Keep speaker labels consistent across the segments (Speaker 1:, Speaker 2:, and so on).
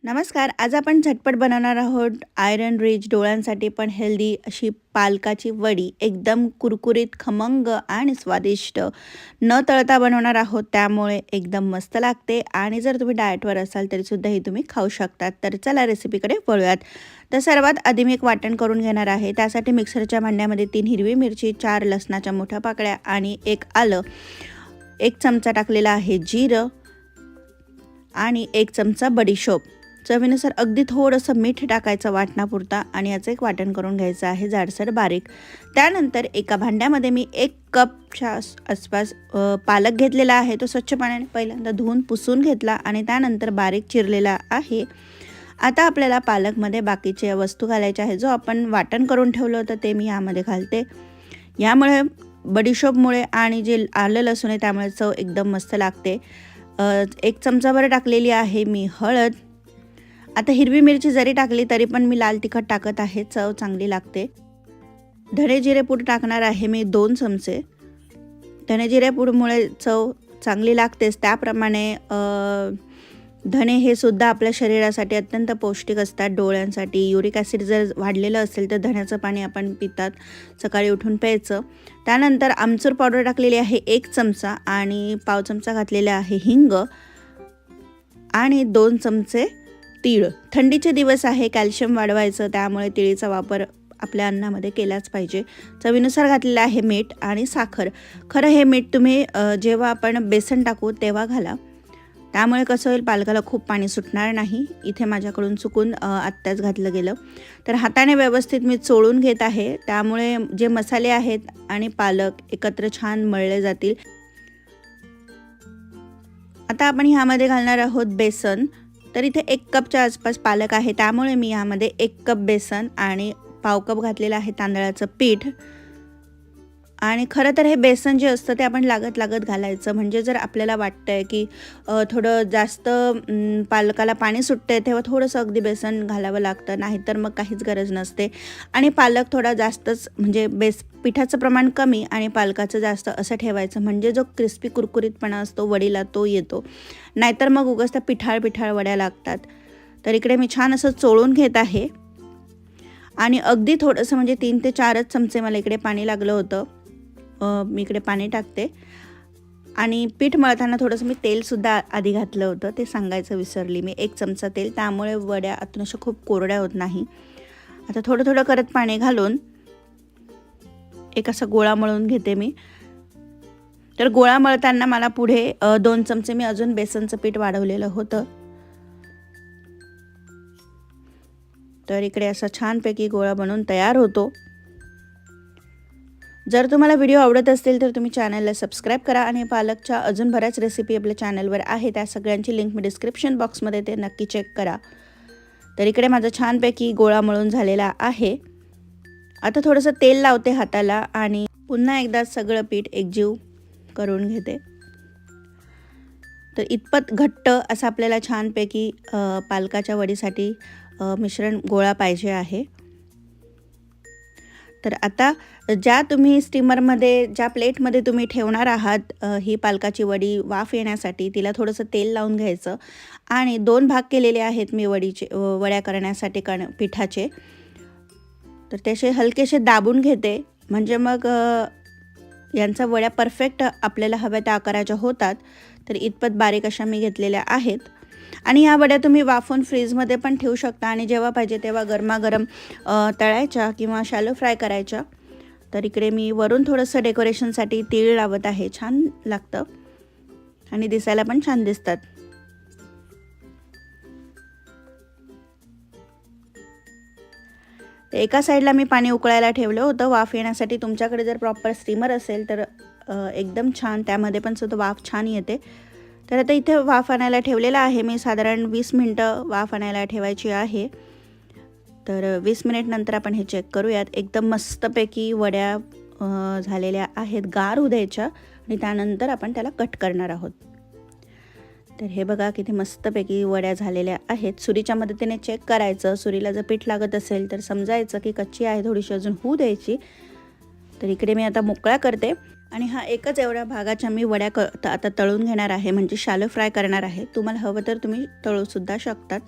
Speaker 1: नमस्कार. आज आपण झटपट बनवणार आहोत आयरन रिच डोळ्यांसाठी पण हेल्दी अशी पालकाची वडी. एकदम कुरकुरीत, खमंग आणि स्वादिष्ट. न तळता बनवणार आहोत, त्यामुळे एकदम मस्त लागते आणि जर तुम्ही डाएटवर असाल तरीसुद्धा ही तुम्ही खाऊ शकतात. तर चला रेसिपीकडे वळूयात. तर सर्वात आधी मी एक वाटण करून घेणार आहे. त्यासाठी मिक्सरच्या भांड्यामध्ये 3 हिरवी मिरची, 4 लसणाच्या मोठ्या पाकळ्या आणि 1 आलं, 1 चमचा टाकलेला आहे जिरं आणि 1 चमचा बडीशोप. चवीनुसार अगदी थोडंसं मीठ टाकायचं वाटणापुरता आणि याचं एक वाटण करून घ्यायचं आहे जाडसर बारीक. त्यानंतर एका भांड्यामध्ये मी 1 कपच्या आसपास पालक घेतलेला आहे. तो स्वच्छ पाण्याने पहिल्यांदा धुवून पुसून घेतला आणि त्यानंतर बारीक चिरलेला आहे. आता आपल्याला पालकमध्ये बाकीच्या वस्तू घालायच्या आहे. जो आपण वाटण करून ठेवलं होतं ते मी यामध्ये घालते. यामुळे बडीशोपमुळे आणि जे आलं लसूण आहे त्यामुळे चव एकदम मस्त लागते. 1 चमचाभर टाकलेली आहे मी हळद. आता हिरवी मिरची जरी टाकली तरी पण मी लाल तिखट टाकत आहे, चव चांगली लागते. धणे जिरे पूड टाकणार आहे मी 2 चमचे. धणे जिरे पूडमुळे चव चांगली लागतेच. त्याप्रमाणे धणे हे सुद्धा आपल्या शरीरासाठी अत्यंत पौष्टिक असतात. डोळ्यांसाठी युरिक ॲसिड जर वाढलेलं असेल तर धण्याचं पाणी आपण पितात, सकाळी उठून प्यायचं. त्यानंतर आमचूर पावडर टाकलेली आहे 1 चमचा आणि पाव चमचा घातलेला आहे हिंग आणि 2 चमचे तीळ. थंडीचे दिवस आहे, कॅल्शियम वाढवायचं, त्यामुळे तिळीचा वापर आपल्या अन्नामध्ये केलाच पाहिजे. चवीनुसार घातलेलं आहे मीठ आणि साखर. खरं हे मीठ तुम्ही जेव्हा आपण बेसन टाकू तेव्हा घाला, त्यामुळे कसं होईल पालकाला खूप पाणी सुटणार नाही. इथे माझ्याकडून चुकून आत्ताच घातलं गेलं. तर हाताने व्यवस्थित मी चोळून घेत आहे, त्यामुळे जे मसाले आहेत आणि पालक एकत्र छान मळले जातील. आता आपण ह्यामध्ये घालणार आहोत बेसन. तर इथे 1 कपच्या आसपास पालक आहे, त्यामुळे मी यामध्ये 1 कप बेसन आणि पाव कप घातलेलं आहे तांदळाचं पीठ. आणि खरं तर हे बेसन जे असतं ते आपण लागत घालायचं. म्हणजे जर आपल्याला वाटतंय की थोडं जास्त पालकाला पाणी सुटतंय तेव्हा थोडंसं अगदी बेसन घालावं लागतं, नाहीतर मग काहीच गरज नसते. आणि पालक थोडा जास्तच, म्हणजे पिठाचं प्रमाण कमी आणि पालकाचं जास्त असं ठेवायचं, म्हणजे जो क्रिस्पी कुरकुरीतपणा असतो वडीला तो येतो. नाहीतर मग उगाच त्या पिठाळ वड्या लागतात. तर इकडे मी छान असं चोळून घेत आहे आणि अगदी थोडंसं, म्हणजे 3 ते 4च चमचे मला इकडे पाणी लागलं होतं. मी इकडे पाणी टाकते आणि पीठ मळताना थोडंसं मी तेलसुद्धा आधी घातलं होतं, ते सांगायचं विसरली मी. 1 चमचा तेल, त्यामुळे वड्या आतून अशा खूप कोरड्या होत नाही. आता थोडं करत पाणी घालून एक असा गोळा मळून घेते मी. तर गोळा मळताना मला पुढे 2 चमचे मी अजून बेसनचं पीठ वाढवलेलं होतं. तर इकडे असा छानपैकी गोळा बनवून तयार होतो. जर तुम्हाला व्हिडिओ आवडत असतील तर तुम्ही चॅनलला सबस्क्राईब करा आणि पालकच्या अजून बऱ्याच रेसिपी आपल्या चॅनलवर आहे, त्या सगळ्यांची लिंक मी डिस्क्रिप्शन बॉक्समध्ये ते नक्की चेक करा. तर इकडे माझा छानपैकी गोळा मळून झालेला आहे. आता थोडंसं तेल लावते हाताला आणि पुन्हा एकदा सगळं पीठ एकजीव करून घेते. तर इतपत घट्ट असं आपल्याला छानपैकी पालकाच्या वडीसाठी मिश्रण गोळा पाहिजे आहे. तर आता ज्या तुम्ही स्टीमरमध्ये, ज्या प्लेटमध्ये तुम्ही ठेवणार आहात ही पालकाची वडी वाफ येण्यासाठी, तिला थोडंसं तेल लावून घ्यायचं आणि 2 भाग केलेले आहेत मी वड्या करण्यासाठी पिठाचे. तर त्याचे हलकेसे दाबून घेते, म्हणजे मग यांचा वड्या परफेक्ट आपल्याला हव्या त्या आकाराच्या होतात. तर इतपत बारीक अशा मी घेतलेल्या आहेत. आणि ह्या वड्या तुम्ही वाफून फ्रीजमध्ये पण ठेवू शकता आणि जेव्हा पाहिजे तेव्हा गरमागरम तळायच्या किंवा शॅलो फ्राय करायच्या. तर इकडे मी वरून थोडंसं डेकोरेशनसाठी तीळ लावत आहे, छान लागतं आणि दिसायला पण छान दिसतात. एका साईडला मी पाणी उकळायला ठेवलं होतं वाफ येण्यासाठी. तुमच्याकडे जर प्रॉपर स्टीमर असेल तर एकदम छान, त्यामध्ये पण सुद्धा वाफ छान येते. तर आता इथे वाफ आणायला ठेवलेला आहे मी. साधारण 20 मिनटं वाफ आणायला ठेवायची आहे. तर 20 मिनिट नंतर आपण हे चेक करूयात. एकदम मस्तपैकी वड्या झालेल्या आहेत. गार होऊ द्यायच्या आणि त्यानंतर आपण त्याला कट करणार आहोत. तर हे बघा किती मस्तपैकी वड्या झालेल्या आहेत. सुरीच्या मदतीने चेक करायचं. सुरीला जर पीठ लागत असेल तर समजायचं की कच्ची आहे, थोडीशी अजून होऊ द्यायची. तर इकडे मी आता मोकळा करते आणि हा एकच एवढ्या भागाच्या मी वड्या आता तळून घेणार आहे, म्हणजे शॅलो फ्राय करणार आहे. तुम्हाला हवं तर तुम्ही तळूसुद्धा शकतात.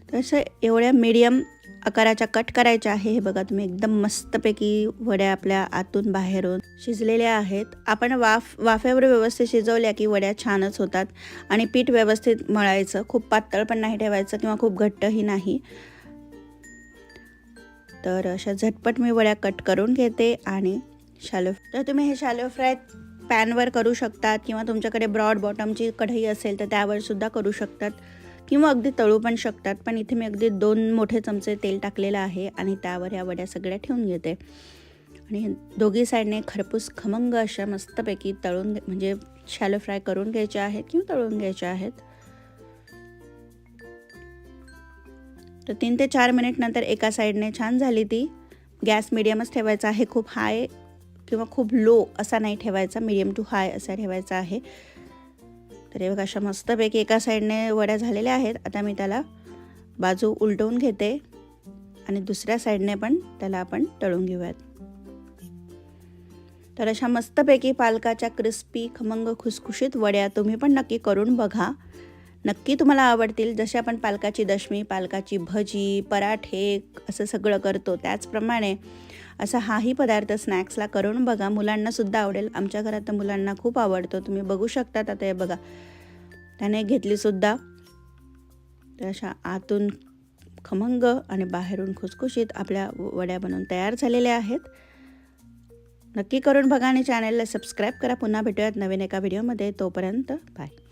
Speaker 1: तर असं एवढ्या मीडियम आकाराच्या कट करायच्या आहे. हे बघा तुम्ही, एकदम मस्तपैकी वड्या आपल्या आतून बाहेरून शिजलेल्या आहेत. आपण वाफेवर व्यवस्थित शिजवल्या की वड्या छानच होतात. आणि पीठ व्यवस्थित मळायचं, खूप पातळ पण नाही ठेवायचं किंवा खूप घट्टही नाही. तर अशा झटपट मी वड्या कट करून घेते आणि तर तुम्ही हे शॅलो फ्राय पॅनवर करू शकतात किंवा तुमच्याकडे ब्रॉड बॉटमची कढई असेल तर त्यावर सुद्धा करू शकतात किंवा अगदी तळू पण शकतात. पण इथे मी अगदी 2 मोठे चमचे तेल टाकलेलं आहे आणि त्यावर या वड्या सगळ्या ठेवून घेते. आणि दोघी साईडने खरपूस खमंग अशा मस्तपैकी तळून म्हणजे शॅलो फ्राय करून घ्यायच्या आहेत किंवा तळून घ्यायच्या आहेत. तर 3 ते 4 मिनिट नंतर एका साईडने छान झाली ती. गॅस मिडियमच ठेवायचा आहे, खूप हाय किंवा खूप लो असा नाही ठेवायचा, मीडियम टू हाय असा ठेवायचा आहे. तर हे बघा अशा मस्तपैकी एका साईडने वड्या झालेल्या आहेत. आता मी त्याला बाजू उलटवून घेते आणि दुसऱ्या साईडने पण त्याला आपण तळून घेऊयात. तर अशा मस्तपैकी पालकाच्या क्रिस्पी खमंग खुसखुशीत वड्या तुम्ही पण नक्की करून बघा. नक्की तुम्हाला आवडतील. जसे आपण पालकाची दशमी, पालकाची भजी, पराठे असं सगळं करतो त्याचप्रमाणे असा हाही पदार्थ स्नॅक्सला करून बघा. मुलांनासुद्धा आवडेल. आमच्या घरात तर मुलांना खूप आवडतो. तुम्ही बघू शकतात. आता हे बघा त्याने घेतलीसुद्धा. तर अशा आतून खमंग आणि बाहेरून खुसखुशीत आपल्या वड्या बनवून तयार झालेल्या आहेत. नक्की करून बघा आणि चॅनलला सबस्क्राईब करा. पुन्हा भेटूयात नवीन एका व्हिडिओमध्ये. तोपर्यंत बाय.